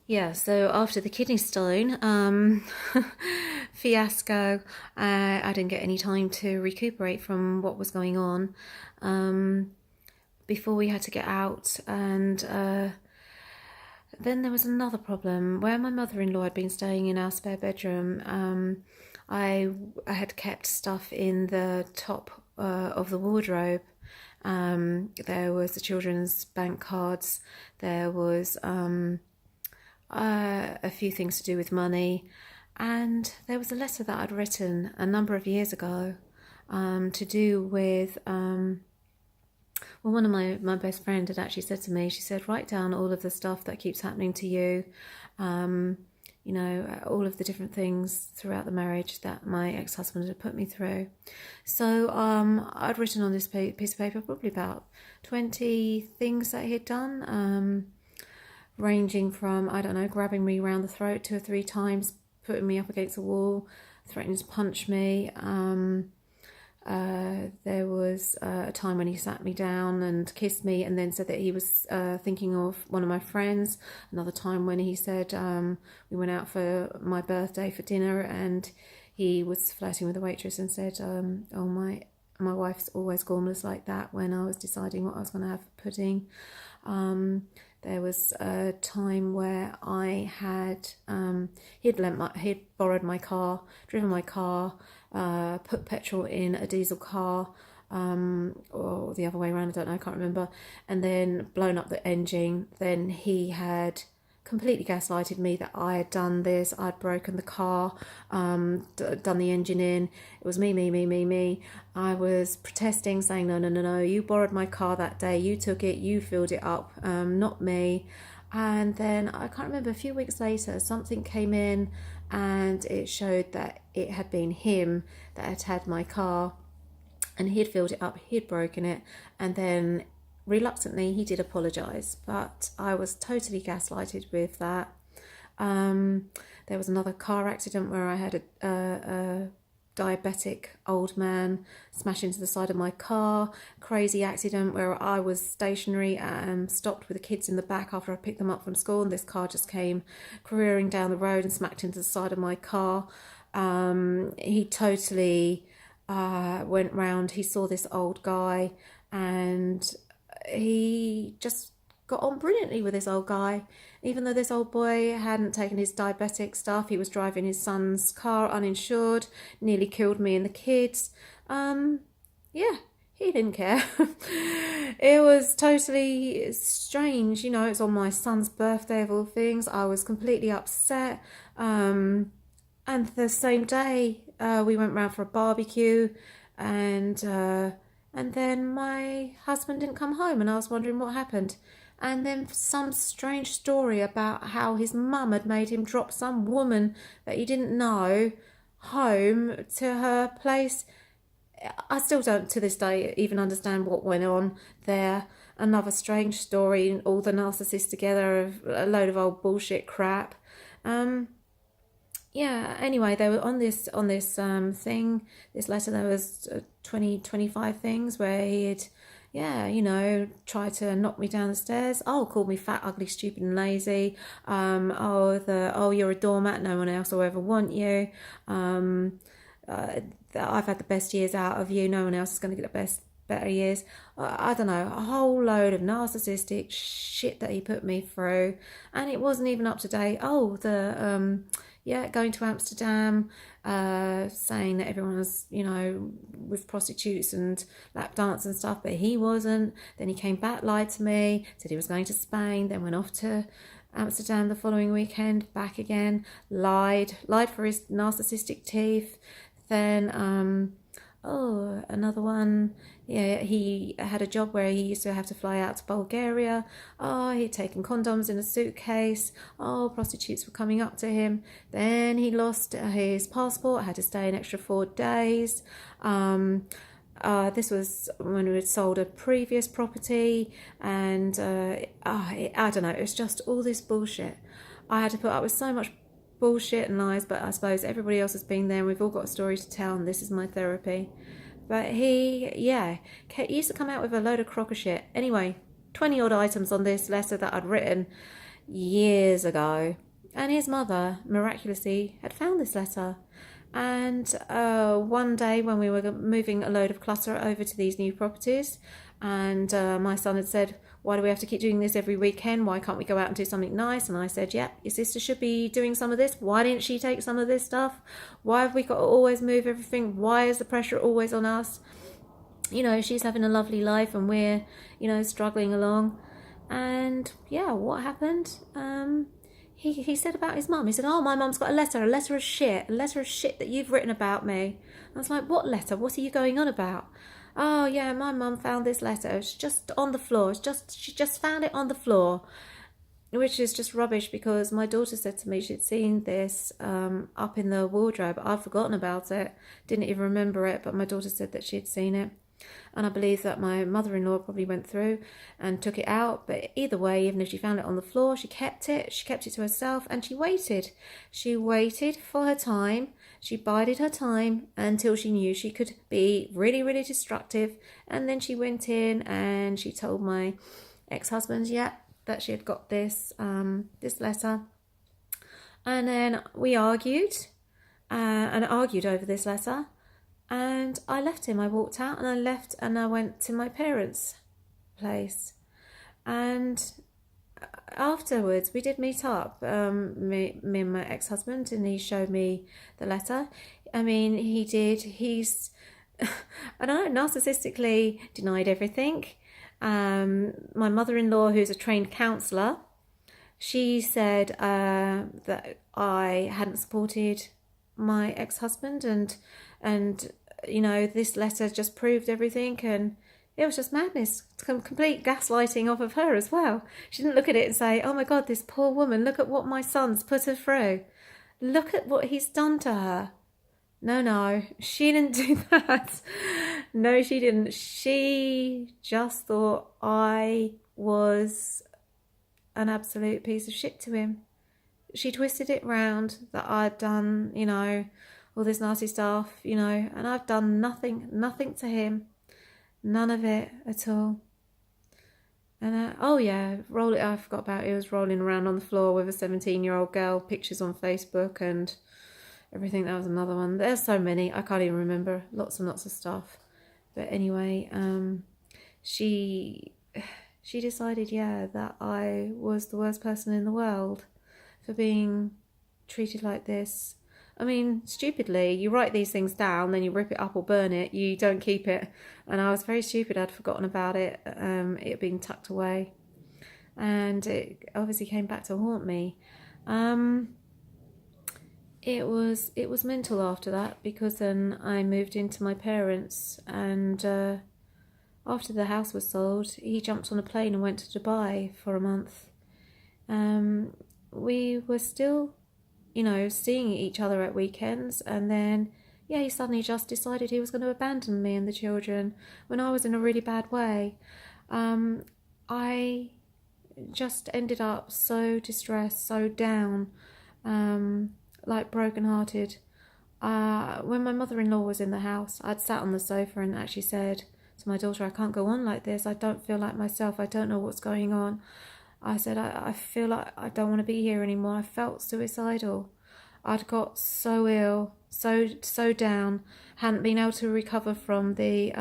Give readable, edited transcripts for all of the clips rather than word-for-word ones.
Yeah, so after the kidney stone fiasco, I didn't get any time to recuperate from what was going on before we had to get out. And then there was another problem where my mother-in-law had been staying in our spare bedroom. I had kept stuff in the top of the wardrobe. There was the children's bank cards. There was a few things to do with money, and there was a letter that I'd written a number of years ago to do with well, one of my best friend had actually said to me, she said, write down all of the stuff that keeps happening to you, um, all of the different things throughout the marriage that my ex-husband had put me through. So I'd written on this piece of paper probably about 20 things that he had done, ranging from, I don't know, grabbing me around the throat 2 or 3 times, putting me up against the wall, threatening to punch me. There was a time when he sat me down and kissed me and then said that he was thinking of one of my friends. Another time when he said we went out for my birthday for dinner and he was flirting with the waitress and said, oh, my wife's always gormless like that, when I was deciding what I was going to have for pudding. There was a time where I had he'd borrowed my car, driven my car, put petrol in a diesel car, or the other way around, I don't know, I can't remember, and then blown up the engine. Then he had completely gaslighted me that I had done this, I'd broken the car, done the engine in. It was me. I was protesting, saying, no, you borrowed my car that day, you took it, you filled it up, not me. And then I can't remember, a few weeks later, something came in and it showed that it had been him that had had my car, and he'd filled it up, he'd broken it, and then reluctantly he did apologise, but I was totally gaslighted with that. There was another car accident where I had a diabetic old man smash into the side of my car. Crazy accident where I was stationary and stopped with the kids in the back after I picked them up from school, and this car just came careering down the road and smacked into the side of my car. He totally went round. He saw this old guy and he just got on brilliantly with this old guy. Even though this old boy hadn't taken his diabetic stuff, he was driving his son's car uninsured, nearly killed me and the kids. Yeah, he didn't care. It was totally strange. It's on my son's birthday of all things. I was completely upset. And the same day, we went round for a barbecue, and then my husband didn't come home, and I was wondering what happened. And then some strange story about how his mum had made him drop some woman that he didn't know home to her place. I still don't, to this day, even understand what went on there. Another strange story, all the narcissists together, of a load of old bullshit crap. Yeah, anyway, they were on this thing, this letter. There was 25 things where he had, yeah, tried to knock me down the stairs. Oh, called me fat, ugly, stupid, and lazy. Oh, you're a doormat, no one else will ever want you. I've had the best years out of you, no one else is going to get the better years. I don't know, a whole load of narcissistic shit that he put me through, and it wasn't even up to date. Oh, going to Amsterdam, saying that everyone was, with prostitutes and lap dance and stuff, but he wasn't. Then he came back, lied to me, said he was going to Spain, then went off to Amsterdam the following weekend, back again, lied for his narcissistic teeth. Then, another one. Yeah, he had a job where he used to have to fly out to Bulgaria. Oh, he'd taken condoms in a suitcase. Oh, prostitutes were coming up to him. Then he lost his passport, had to stay an extra 4 days. This was when we had sold a previous property, and I don't know, it was just all this bullshit. I had to put up with so much bullshit and lies, but I suppose everybody else has been there and we've all got a story to tell, and this is my therapy. But he used to come out with a load of crock of shit. Anyway, 20 odd items on this letter that I'd written. years ago. And his mother miraculously had found this letter. And one day when we were moving a load of clutter over to these new properties, and my son had said, why do we have to keep doing this every weekend? Why can't we go out and do something nice? And I said, yeah, your sister should be doing some of this. Why didn't she take some of this stuff? Why have we got to always move everything? Why is the pressure always on us? You know, she's having a lovely life and we're, you know, struggling along. And yeah, what happened? He said about his mum. He said, oh, my mum's got a letter of shit that you've written about me. I was like, what letter? What are you going on about? Oh yeah, my mum found this letter. It's just on the floor. She just found it on the floor, which is just rubbish because my daughter said to me she'd seen this up in the wardrobe. I'd forgotten about it, didn't even remember it, but my daughter said that she'd seen it. And I believe that my mother-in-law probably went through and took it out. But either way, even if she found it on the floor, she kept it to herself, and she waited. She waited for her time. She bided her time until she knew she could be really, really destructive. And then she went in and she told my ex-husband, that she had got this letter. And then we argued over this letter. And I left him. I walked out and I left and I went to my parents' place. And afterwards, we did meet up, me and my ex-husband, and he showed me the letter. I mean, he did. He's, I don't know, narcissistically denied everything. My mother-in-law, who's a trained counsellor, she said that I hadn't supported my ex-husband and you know, this letter just proved everything, and it was just madness, complete gaslighting off of her as well. She didn't look at it and say, oh my God, this poor woman, look at what my son's put her through, look at what he's done to her. No, she didn't do that. No, she didn't. She just thought I was an absolute piece of shit to him. She twisted it round that I'd done, you know, all this nasty stuff, you know, and I've done nothing to him. None of it at all. And oh yeah, I forgot about it. He was rolling around on the floor with a 17-year-old girl, pictures on Facebook and everything. That was another one. There's so many, I can't even remember. Lots and lots of stuff. But anyway, she decided, that I was the worst person in the world for being treated like this. I mean, stupidly, you write these things down, then you rip it up or burn it, you don't keep it. And I was very stupid, I'd forgotten about it, it had been tucked away. And it obviously came back to haunt me. It was mental after that, because then I moved into my parents, and after the house was sold, he jumped on a plane and went to Dubai for a month. We were still, you know, seeing each other at weekends, and then he suddenly just decided he was going to abandon me and the children when I was in a really bad way. I just ended up so distressed, so down, like broken-hearted. When my mother-in-law was in the house, I'd sat on the sofa and actually said to my daughter, I can't go on like this. I don't feel like myself. I don't know what's going on. I said, I feel like I don't want to be here anymore. I felt suicidal. I'd got so ill, so down, hadn't been able to recover from the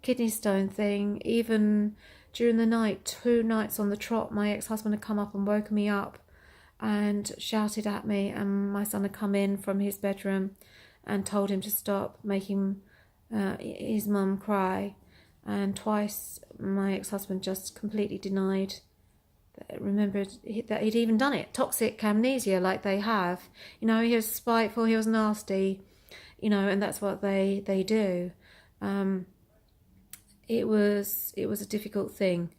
kidney stone thing. Even during the night, 2 nights on the trot, my ex-husband had come up and woken me up and shouted at me, and my son had come in from his bedroom and told him to stop making his mum cry. And twice my ex-husband just completely denied, remembered that he'd even done it. Toxic amnesia, like they have. You know, he was spiteful, he was nasty, you know, and that's what they do. It was a difficult thing.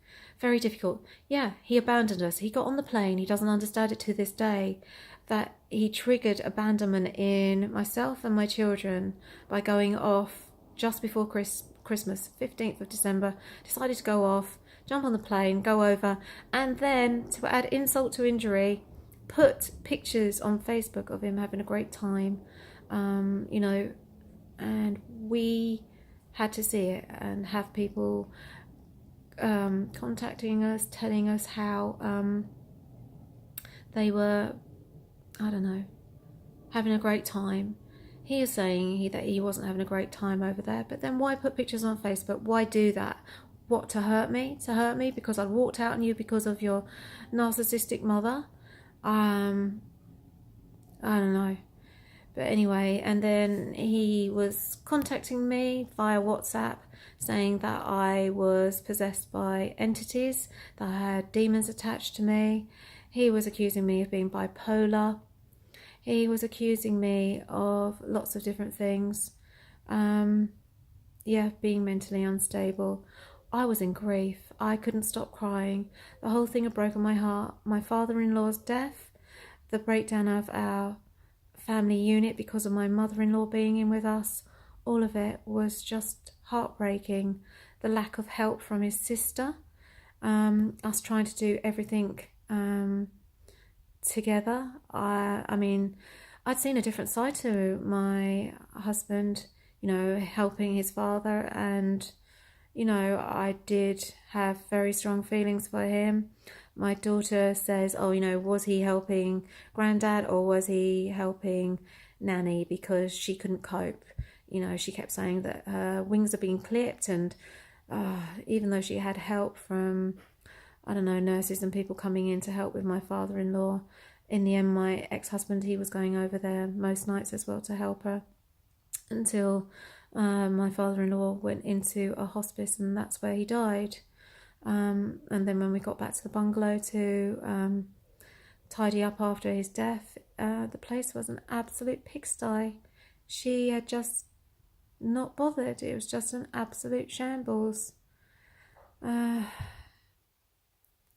Very difficult. Yeah, he abandoned us. He got on the plane. He doesn't understand it to this day, that he triggered abandonment in myself and my children by going off just before Christmas, 15th of December, decided to go off, jump on the plane, go over, and then, to add insult to injury, put pictures on Facebook of him having a great time, you know, and we had to see it and have people contacting us, telling us how They were, I don't know, having a great time. He is saying that he wasn't having a great time over there, but then why put pictures on Facebook? Why do that? What, to hurt me? To hurt me because I walked out on you because of your narcissistic mother? I don't know. But anyway, and then he was contacting me via WhatsApp saying that I was possessed by entities, that I had demons attached to me. He was accusing me of being bipolar. He was accusing me of lots of different things. Being mentally unstable. I was in grief. I couldn't stop crying. The whole thing had broken my heart. My father-in-law's death, the breakdown of our family unit because of my mother-in-law being in with us, all of it was just heartbreaking. The lack of help from his sister, us trying to do everything together. I mean, I'd seen a different side to my husband, helping his father, and I did have very strong feelings for him. My daughter says, was he helping Granddad or was he helping Nanny because she couldn't cope? She kept saying that her wings are being clipped, and even though she had help from, nurses and people coming in to help with my father-in-law, in the end, my ex-husband, he was going over there most nights as well to help her until my father-in-law went into a hospice, and that's where he died. And then when we got back to the bungalow to tidy up after his death, the place was an absolute pigsty. She had just not bothered. It was just an absolute shambles.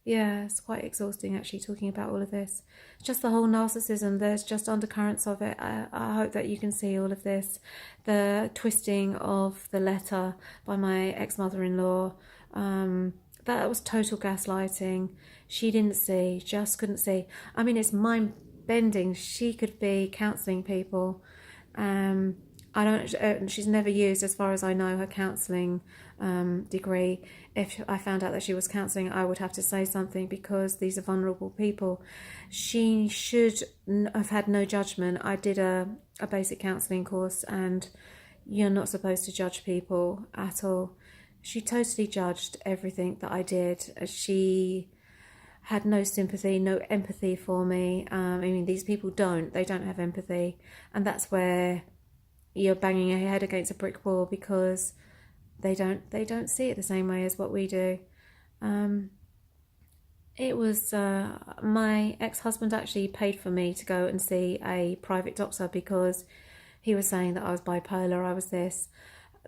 It's quite exhausting actually talking about all of this. Just the whole narcissism, there's just undercurrents of it. I hope that you can see all of this. The twisting of the letter by my ex-mother-in-law, that was total gaslighting. She didn't see, just couldn't see. I mean, it's mind-bending. She could be counselling people. She's never used, as far as I know, her counselling degree. If I found out that she was counselling, I would have to say something because these are vulnerable people. She should have had no judgment. I did a basic counselling course, and you're not supposed to judge people at all. She totally judged everything that I did. She had no sympathy, no empathy for me. These people they don't have empathy, and that's where you're banging your head against a brick wall because they don't see it the same way as what we do. It was my ex-husband actually paid for me to go and see a private doctor because he was saying that I was bipolar, I was this,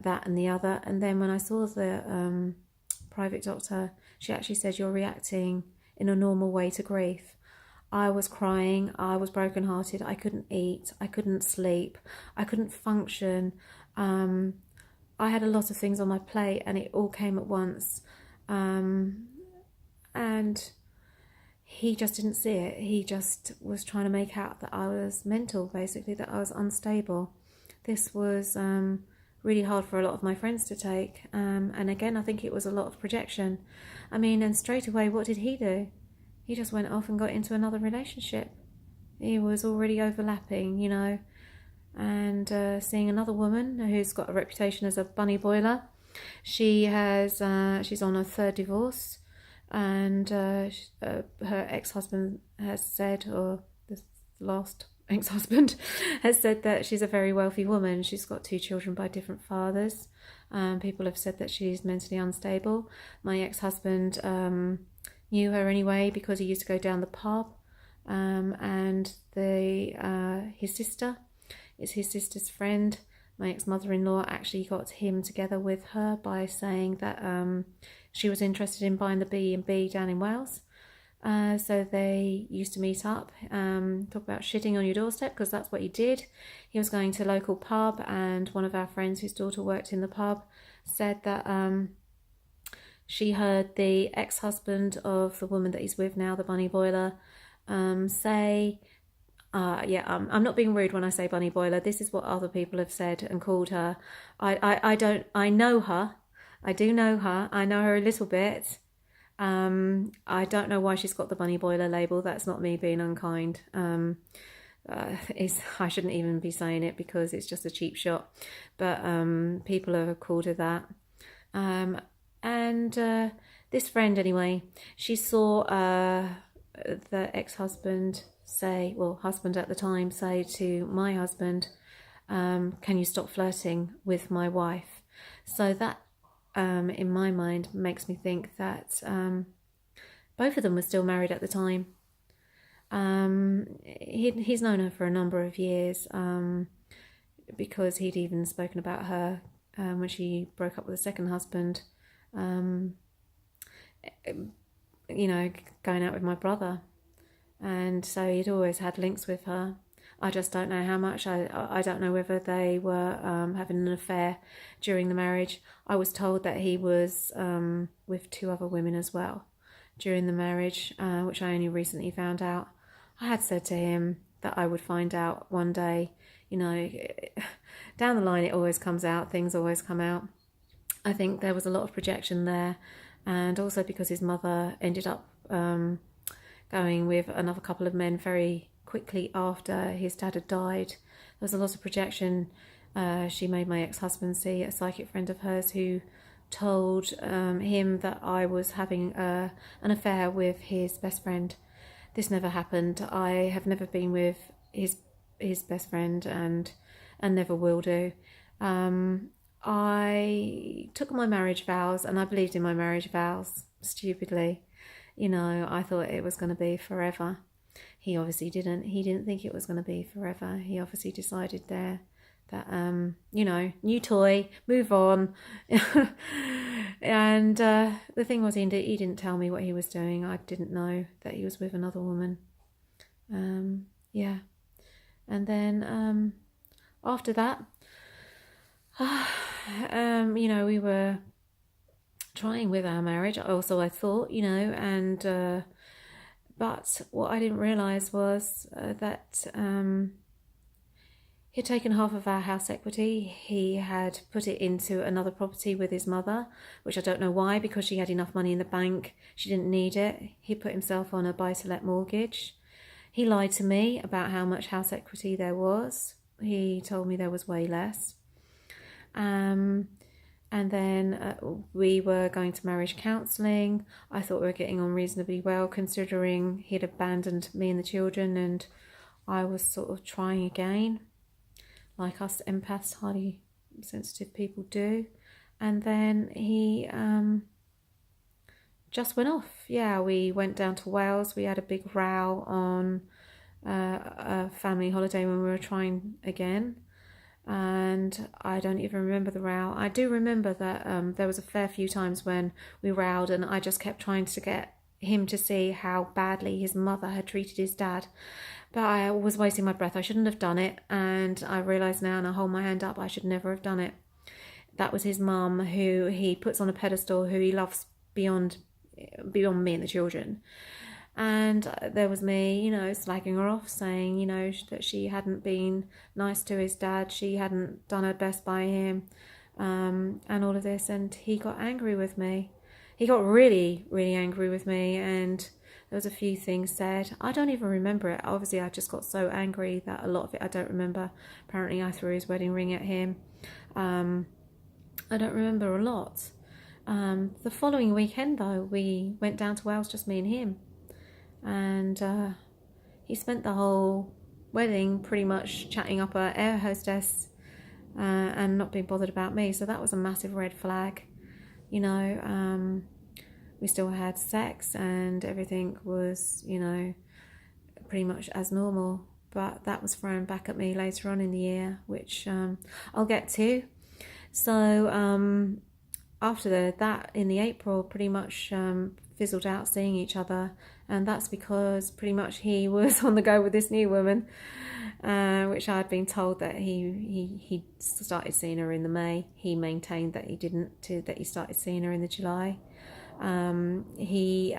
that and the other. And then when I saw the private doctor, she actually said, you're reacting in a normal way to grief. I was crying, I was brokenhearted, I couldn't eat, I couldn't sleep, I couldn't function. I had a lot of things on my plate and it all came at once. And he just didn't see it. He just was trying to make out that I was mental, basically, that I was unstable. This was really hard for a lot of my friends to take. And again, I think it was a lot of projection. And straight away, what did he do? He just went off and got into another relationship. He was already overlapping, and seeing another woman who's got a reputation as a bunny boiler. She's on her third divorce, and her ex-husband has said, or the last ex-husband has said, that she's a very wealthy woman. She's got 2 children by different fathers. People have said that she's mentally unstable. My ex-husband knew her anyway because he used to go down the pub, and his sister is his sister's friend. My ex-mother-in-law actually got him together with her by saying that she was interested in buying the B&B down in Wales. So they used to meet up, talk about shitting on your doorstep, because that's what he did. He was going to a local pub, and one of our friends whose daughter worked in the pub said that she heard the ex-husband of the woman that he's with now, the bunny boiler, say, I'm not being rude when I say bunny boiler. This is what other people have said and called her. I know her. I do know her. I know her a little bit. I don't know why she's got the bunny boiler label. That's not me being unkind. I shouldn't even be saying it because it's just a cheap shot, but people have called her that. And this friend, anyway, she saw the ex-husband say, well, husband at the time, say to my husband, can you stop flirting with my wife? So that, in my mind, makes me think that both of them were still married at the time. He's known her for a number of years, because he'd even spoken about her when she broke up with the second husband, going out with my brother. And so he'd always had links with her. I just don't know how much. I don't know whether they were having an affair during the marriage. I was told that he was with 2 other women as well during the marriage, which I only recently found out. I had said to him that I would find out one day. Down the line it always comes out, things always come out. I think there was a lot of projection there, and also because his mother ended up going with another couple of men very quickly after his dad had died. There was a lot of projection. She made my ex-husband see a psychic friend of hers who told him that I was having an affair with his best friend. This never happened. I have never been with his best friend and never will do. I took my marriage vows and I believed in my marriage vows stupidly. I thought it was going to be forever. He obviously didn't. He didn't think it was going to be forever. He obviously decided there that, new toy, move on. And the thing was, he didn't tell me what he was doing. I didn't know that he was with another woman. Yeah. And then after that, we were trying with our marriage. Also, I thought, and but what I didn't realise was that he had taken half of our house equity. He had put it into another property with his mother, which I don't know why, because she had enough money in the bank. She didn't need it. He put himself on a buy-to-let mortgage. He lied to me about how much house equity there was. He told me there was way less. And then we were going to marriage counselling. I thought we were getting on reasonably well, considering he'd abandoned me and the children, and I was sort of trying again, like us empaths, highly sensitive people do. And then he just went off. Yeah, we went down to Wales. We had a big row on a family holiday when we were trying again. And I don't even remember the row. I do remember that there was a fair few times when we rowed and I just kept trying to get him to see how badly his mother had treated his dad. But I was wasting my breath. I shouldn't have done it. And I realise now, and I hold my hand up, I should never have done it. That was his mum, who he puts on a pedestal, who he loves beyond me and the children. And there was me, slagging her off, saying, that she hadn't been nice to his dad, she hadn't done her best by him, and all of this. And he got angry with me. He got really, really angry with me, and there was a few things said. I don't even remember it. Obviously, I just got so angry that a lot of it I don't remember. Apparently, I threw his wedding ring at him. I don't remember a lot. The following weekend, though, we went down to Wales, just me and him. And he spent the whole wedding pretty much chatting up our air hostess and not being bothered about me. So that was a massive red flag. We still had sex and everything was, pretty much as normal. But that was thrown back at me later on in the year, which I'll get to. So after that, in the April, pretty much fizzled out seeing each other. And that's because pretty much he was on the go with this new woman, which I had been told that he started seeing her in the May. He maintained that he didn't, that he started seeing her in the July. He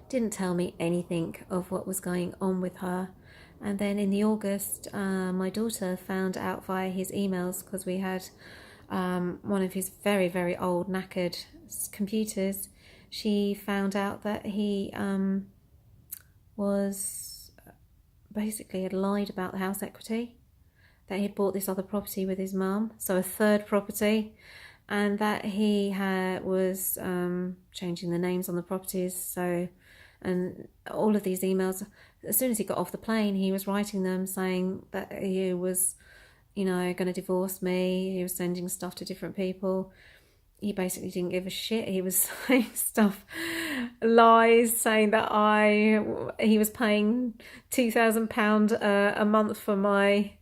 didn't tell me anything of what was going on with her. And then in the August, my daughter found out via his emails, because we had one of his very, very old knackered computers. she found out that he was basically had lied about the house equity, that he'd bought this other property with his mum, so a third property, and that he was changing the names on the properties. So, and all of these emails, as soon as he got off the plane, he was writing them saying that he was, going to divorce me. He was sending stuff to different people. He basically didn't give a shit. He was saying stuff, lies, saying that he was paying £2,000 a month for my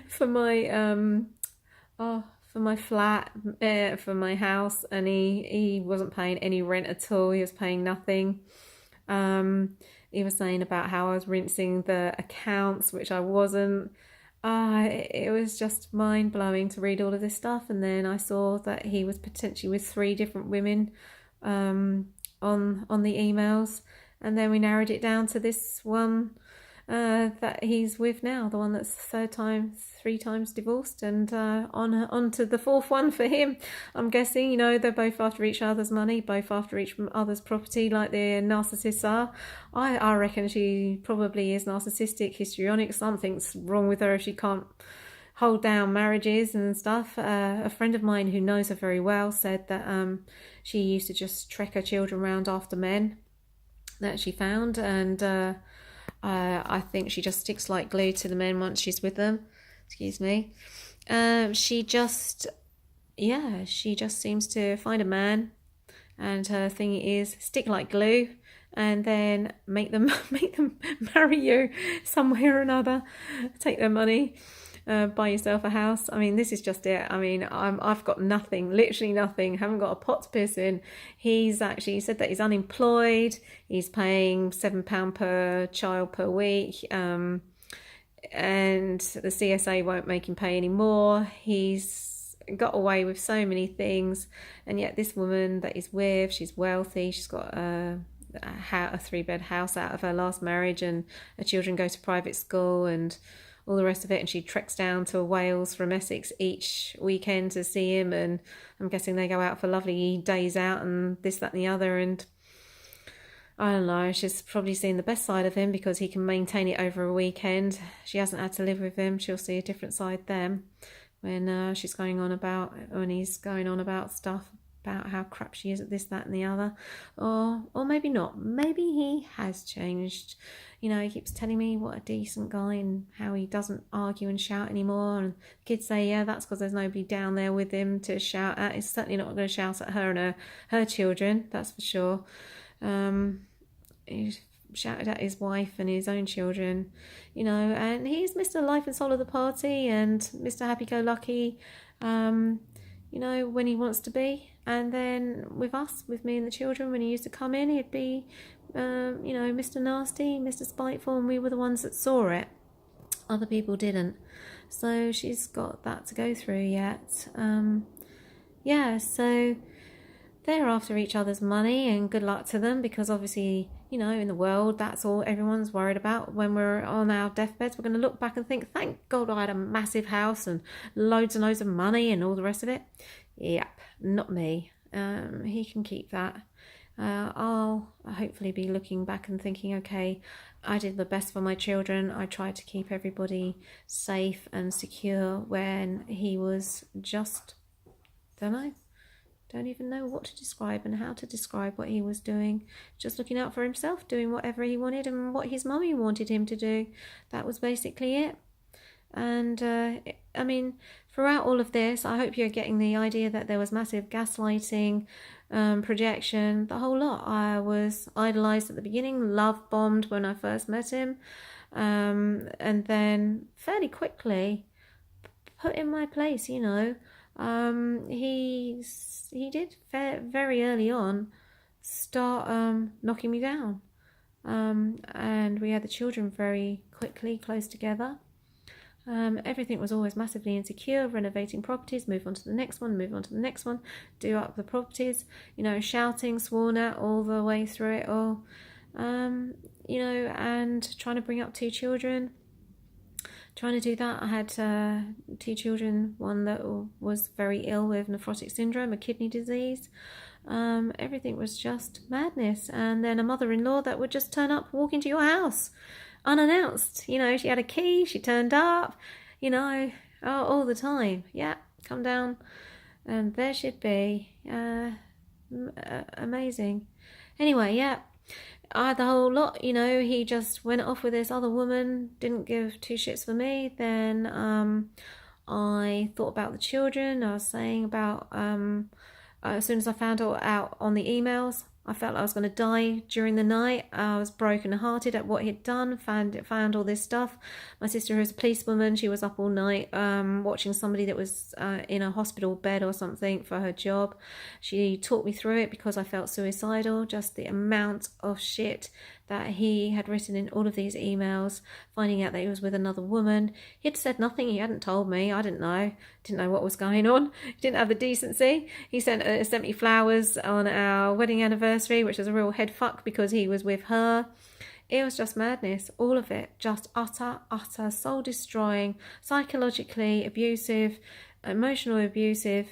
for my flat, for my house, and he wasn't paying any rent at all. He was paying nothing. He was saying about how I was rinsing the accounts, which I wasn't. It was just mind-blowing to read all of this stuff. And then I saw that he was potentially with 3 different women on the emails, and then we narrowed it down to this one that he's with now, the one that's 3 times divorced, and on to the 4th one for him. I'm guessing, they're both after each other's money, both after each other's property, like the narcissists are. I reckon she probably is narcissistic, histrionic. Something's wrong with her if she can't hold down marriages and stuff. A friend of mine who knows her very well said that she used to just trek her children around after men that she found, and I think she just sticks like glue to the men once she's with them. Excuse me. She just seems to find a man, and her thing is stick like glue, and then make them marry you somewhere or another, take their money, buy yourself a house. I mean, this is just it. I mean, I've got nothing, literally nothing. Haven't got a pot to piss in. He said that he's unemployed. He's paying £7 per child per week, and the CSA won't make him pay anymore. He's got away with so many things, and yet this woman that he's with, she's wealthy. She's got a 3-bed house out of her last marriage, and her children go to private school and all the rest of it, and she treks down to Wales from Essex each weekend to see him, and I'm guessing they go out for lovely days out and this, that and the other, and I don't know, she's probably seen the best side of him because he can maintain it over a weekend. She hasn't had to live with him. She'll see a different side then when he's going on about stuff about how crap she is at this, that and the other, or maybe not. Maybe he has changed. He keeps telling me what a decent guy and how he doesn't argue and shout anymore, and kids say, yeah, that's because there's nobody down there with him to shout at. He's certainly not going to shout at her and her children, that's for sure. He shouted at his wife and his own children, and he's Mr. Life and Soul of the party and Mr. Happy-Go-Lucky, when he wants to be. And then with me and the children, when he used to come in, he'd be, Mr. Nasty, Mr. Spiteful, and we were the ones that saw it. Other people didn't. So she's got that to go through yet. So they're after each other's money, and good luck to them, because obviously, in the world, that's all everyone's worried about. When we're on our deathbeds, we're going to look back and think, thank God I had a massive house and loads and loads of money and all the rest of it. Yep, not me. He can keep that. I'll hopefully be looking back and thinking, okay, I did the best for my children. I tried to keep everybody safe and secure when he was just, don't even know what to describe and how to describe what he was doing. Just looking out for himself, doing whatever he wanted and what his mummy wanted him to do. That was basically it. And throughout all of this, I hope you're getting the idea that there was massive gaslighting, projection, the whole lot. I was idolized at the beginning, love bombed when I first met him, and then fairly quickly put in my place. He did very early on start knocking me down, and we had the children very quickly close together. Everything was always massively insecure, renovating properties, move on to the next one, do up the properties, shouting, sworn at all the way through it all, and trying to bring up 2 children. Trying to do that, I had 2 children, one that was very ill with nephrotic syndrome, a kidney disease, Everything was just madness. And then a mother-in-law that would just turn up, walk into your house unannounced. You know, she had a key, she turned up, you know, all the time. Yeah, come down, and there she'd be. Amazing. Anyway, yeah, I had the whole lot, you know. He just went off with this other woman, didn't give two shits for me. Then I thought about the children. I was saying about as soon as I found out on the emails, I felt like I was going to die during the night. I was broken hearted at what he'd done, found all this stuff. My sister, who's a policewoman, she was up all night watching somebody that was in a hospital bed or something for her job. She talked me through it because I felt suicidal, just the amount of shit that he had written in all of these emails, finding out that he was with another woman. He'd said nothing, he hadn't told me, I didn't know what was going on. He didn't have the decency. He sent me flowers on our wedding anniversary, which was a real head fuck because he was with her. It was just madness, all of it, just utter, soul destroying, psychologically abusive, emotionally abusive,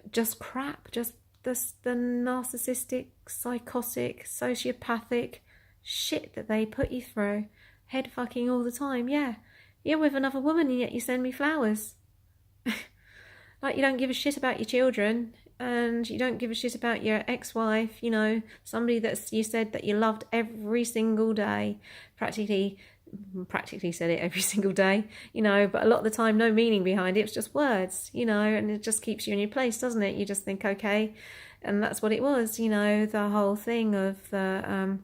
just crap, just the narcissistic, psychotic, sociopathic shit that they put you through. Head fucking all the time. Yeah, you're with another woman and yet you send me flowers. Like, you don't give a shit about your children, and you don't give a shit about your ex-wife, you know, somebody that you said that you loved every single day, practically said it every single day, you know, but a lot of the time no meaning behind it. It's just words, you know, and it just keeps you in your place, doesn't it? You just think, okay, and that's what it was, you know, the whole thing of the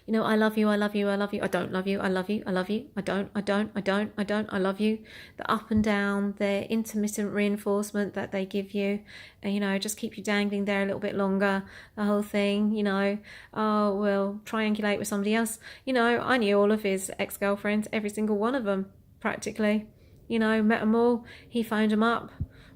you know, I love you, I love you, I love you, I don't love you, I love you, I love you, I don't, I love you. The up and down, the intermittent reinforcement that they give you, and, you know, just keep you dangling there a little bit longer. The whole thing, you know, oh, well, triangulate with somebody else. You know, I knew all of his ex-girlfriends, every single one of them, practically. You know, met them all. He phoned them up,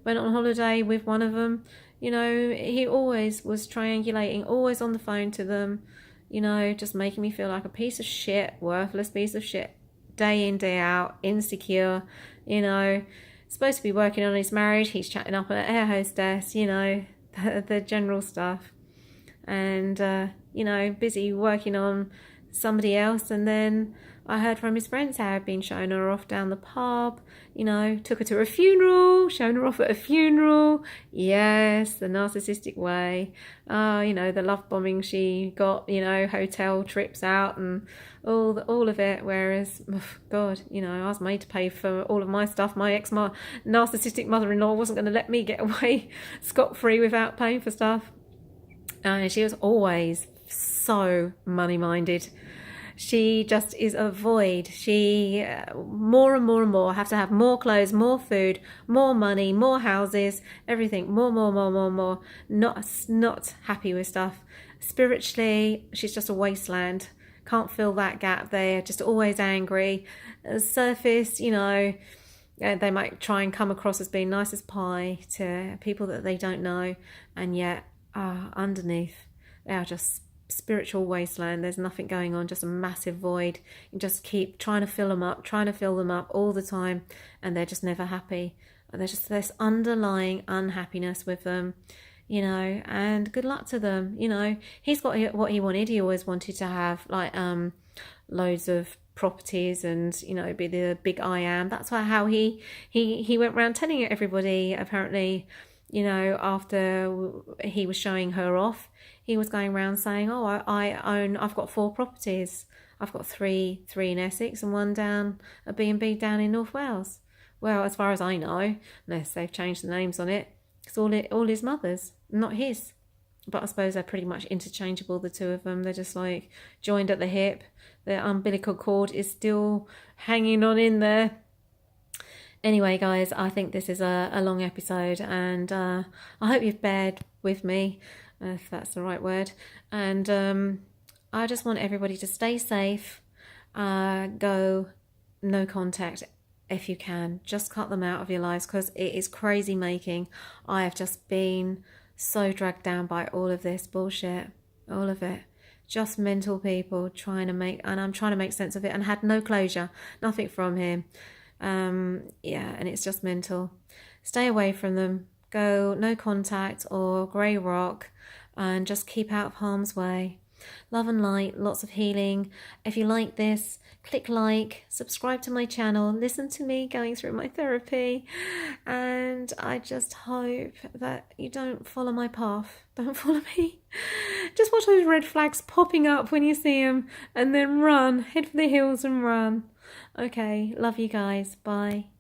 went on holiday with one of them. You know, he always was triangulating, always on the phone to them. You know, just making me feel like a piece of shit, worthless piece of shit, day in, day out, insecure, you know. Supposed to be working on his marriage, he's chatting up an air hostess, you know, the general stuff. And, you know, busy working on somebody else. And then I heard from his friends how he'd been showing her off down the pub, you know, took her to a funeral, showing her off at a funeral. Yes, the narcissistic way. You know, the love bombing she got, you know, hotel trips out and all of it. Whereas, oh God, you know, I was made to pay for all of my stuff. My narcissistic mother-in-law wasn't going to let me get away scot-free without paying for stuff. She was always so money-minded. She just is a void. She more and more have to have more clothes, more food, more money, more houses, everything, more. Not happy with stuff. Spiritually, she's just a wasteland. Can't fill that gap there. Just always angry. Surface, you know, they might try and come across as being nice as pie to people that they don't know, and yet underneath they are just spiritual wasteland. There's nothing going on, just a massive void. You just keep trying to fill them up all the time, and they're just never happy. There's just this underlying unhappiness with them, you know, and good luck to them. You know, he's got what he wanted. He always wanted to have like loads of properties and, you know, be the big I am. That's why how he went around telling everybody, apparently, you know, after he was showing her off, he was going around saying, oh, I've got 4 properties. I've got three in Essex and one down, a B&B down in North Wales. Well, as far as I know, unless they've changed the names on it, it's all his mother's, not his. But I suppose they're pretty much interchangeable, the two of them. They're just like joined at the hip. The umbilical cord is still hanging on in there. Anyway, guys, I think this is a long episode, and I hope you've bared with me, if that's the right word. And I just want everybody to stay safe, go no contact if you can. Just cut them out of your lives, because it is crazy making. I have just been so dragged down by all of this bullshit, all of it. Just mental people and I'm trying to make sense of it, and had no closure, nothing from him. Yeah, and it's just mental. Stay away from them. go no contact or grey rock and just keep out of harm's way. Love and light, lots of healing. If you like this, click like, subscribe to my channel, listen to me going through my therapy, and I just hope that you don't follow my path. Don't follow me. Just watch those red flags popping up when you see them and then run. Head for the hills and run. Okay, love you guys. Bye.